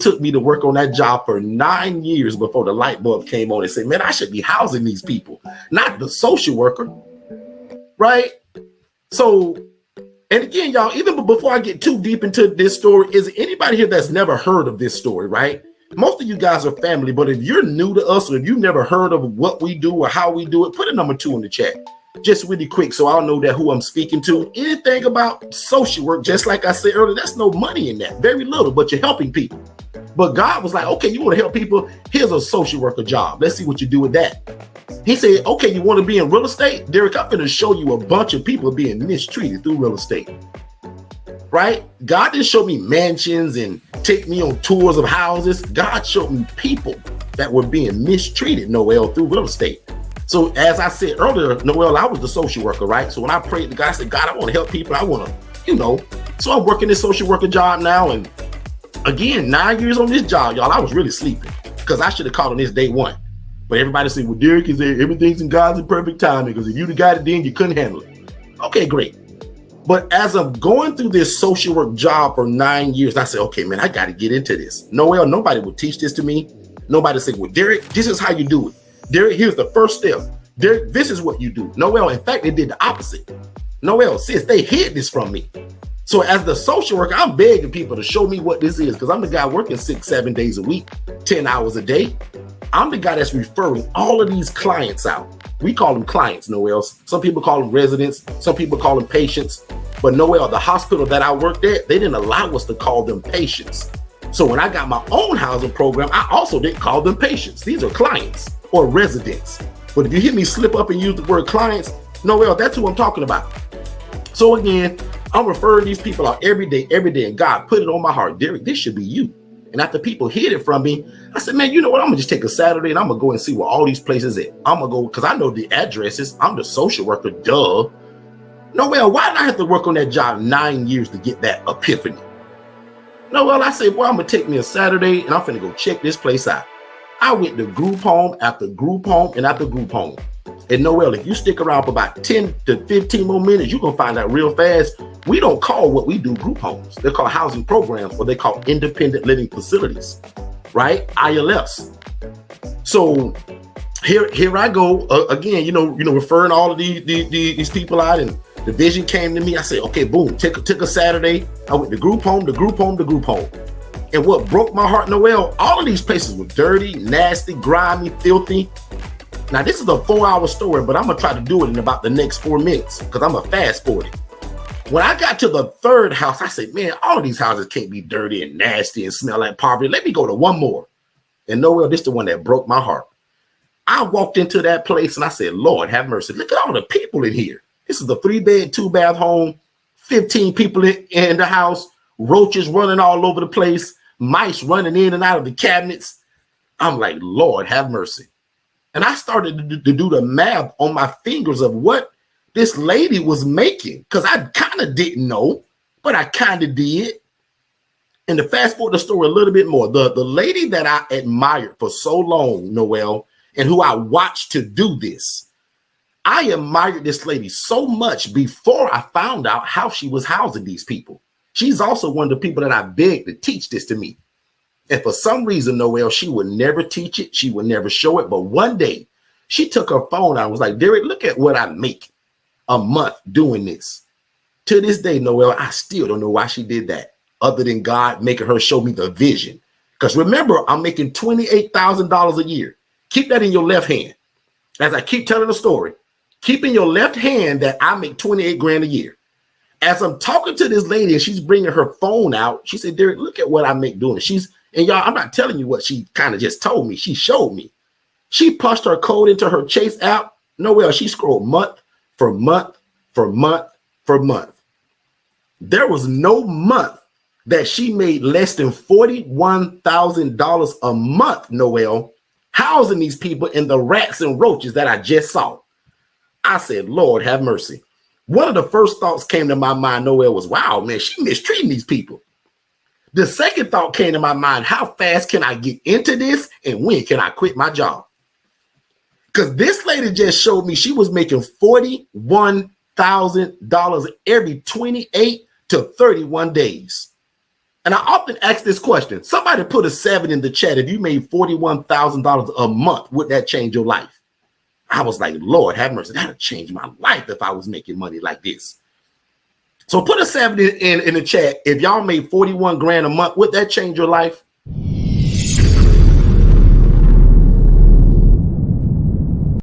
took me to work on that job for 9 years before the light bulb came on and said, man, I should be housing these people, not the social worker, right? So, and again, y'all, even before I get too deep into this story, is there anybody here that's never heard of this story, right? Most of you guys are family, but if you're new to us or if you've never heard of what we do or how we do it, put a number 2 in the chat. Just really quick so I'll know that who I'm speaking to. Anything about social work, just like I said earlier, there's no money in that. Very little, but you're helping people. But God was like, okay, you want to help people? Here's a social worker job. Let's see what you do with that. He said, okay, you want to be in real estate? Derek, I'm going to show you a bunch of people being mistreated through real estate. Right? God didn't show me mansions and take me on tours of houses. God showed me people that were being mistreated, Noel, through real estate. So as I said earlier, Noel, I was the social worker, right? So when I prayed to God, I said, God, I want to help people. I want to, so I'm working this social worker job now. And again, 9 years on this job, y'all, I was really sleeping because I should have called on this day one. But everybody said, well, Derek is there. Everything's in God's perfect timing because if you'd have got it then, you couldn't handle it. Okay, great. But as I'm going through this social work job for 9 years, I said, okay, man, I got to get into this. Noel, nobody would teach this to me. Nobody said, well, Derek, this is how you do it. Derek, here's the first step. Derek, this is what you do. Noel, in fact, they did the opposite. Noel, sis, they hid this from me. So as the social worker, I'm begging people to show me what this is because I'm the guy working 6-7 days a week, 10 hours a day. I'm the guy that's referring all of these clients out. We call them clients, Noel. Some people call them residents. Some people call them patients. But Noel, the hospital that I worked at, they didn't allow us to call them patients. So when I got my own housing program, I also didn't call them patients. These are clients or residents. But if you hear me slip up and use the word clients, Noel, that's who I'm talking about. So again, I'm referring these people out every day, and God put it on my heart. Derek, this should be you. And after people hid it from me, I said, man, you know what? I'm gonna just take a Saturday and I'm gonna go and see where all these places at. I'm gonna go because I know the addresses. I'm the social worker, duh. Noel, why did I have to work on that job 9 years to get that epiphany? Noel, I said, well, I'm gonna take me a Saturday and I'm finna go check this place out. I went to group home after group home and after group home. And Noel, if you stick around for about 10 to 15 more minutes, you're going to find out real fast. We don't call what we do group homes. They're called housing programs, or they call independent living facilities, right? ILFs. So here I go again, referring all of these people out, and the vision came to me. I said, okay, boom, took a Saturday. I went to group home, to group home, to group home. And what broke my heart, Noel, all of these places were dirty, nasty, grimy, filthy. Now, this is a 4-hour story, but I'm going to try to do it in about the next 4 minutes because I'm going to fast forward it. When I got to the third house, I said, man, all of these houses can't be dirty and nasty and smell like poverty. Let me go to one more. And Noel, this is the one that broke my heart. I walked into that place and I said, Lord, have mercy. Look at all the people in here. This is a 3-bed, 2-bath home, 15 people in the house, roaches running all over the place, mice running in and out of the cabinets. I'm like, Lord, have mercy. And I started to do the math on my fingers of what this lady was making because I kind of didn't know, but I kind of did. And to fast forward the story a little bit more, the lady that I admired for so long, Noel, and who I watched to do this, I admired this lady so much before I found out how she was housing these people. She's also one of the people that I begged to teach this to me. And for some reason, Noel, she would never teach it. She would never show it. But one day she took her phone out and was like, Derek, look at what I make a month doing this. To this day, Noel, I still don't know why she did that other than God making her show me the vision. Because remember, I'm making $28,000 a year. Keep that in your left hand. As I keep telling the story, keep in your left hand that I make 28 grand a year. As I'm talking to this lady and she's bringing her phone out, she said, Derek, look at what I make doing it. And y'all, I'm not telling you what she kind of just told me. She showed me. She punched her code into her Chase app. Noel, she scrolled month for month for month for month. There was no month that she made less than $41,000 a month, Noel, housing these people in the rats and roaches that I just saw. I said, Lord, have mercy. One of the first thoughts came to my mind, Noel, was, wow, man, she mistreating these people. The second thought came to my mind, how fast can I get into this and when can I quit my job? Because this lady just showed me she was making $41,000 every 28 to 31 days. And I often ask this question. Somebody put a 7 in the chat. If you made $41,000 a month, would that change your life? I was like, Lord have mercy. That would change my life if I was making money like this. So put a 7 in the chat. If y'all made 41 grand a month, would that change your life?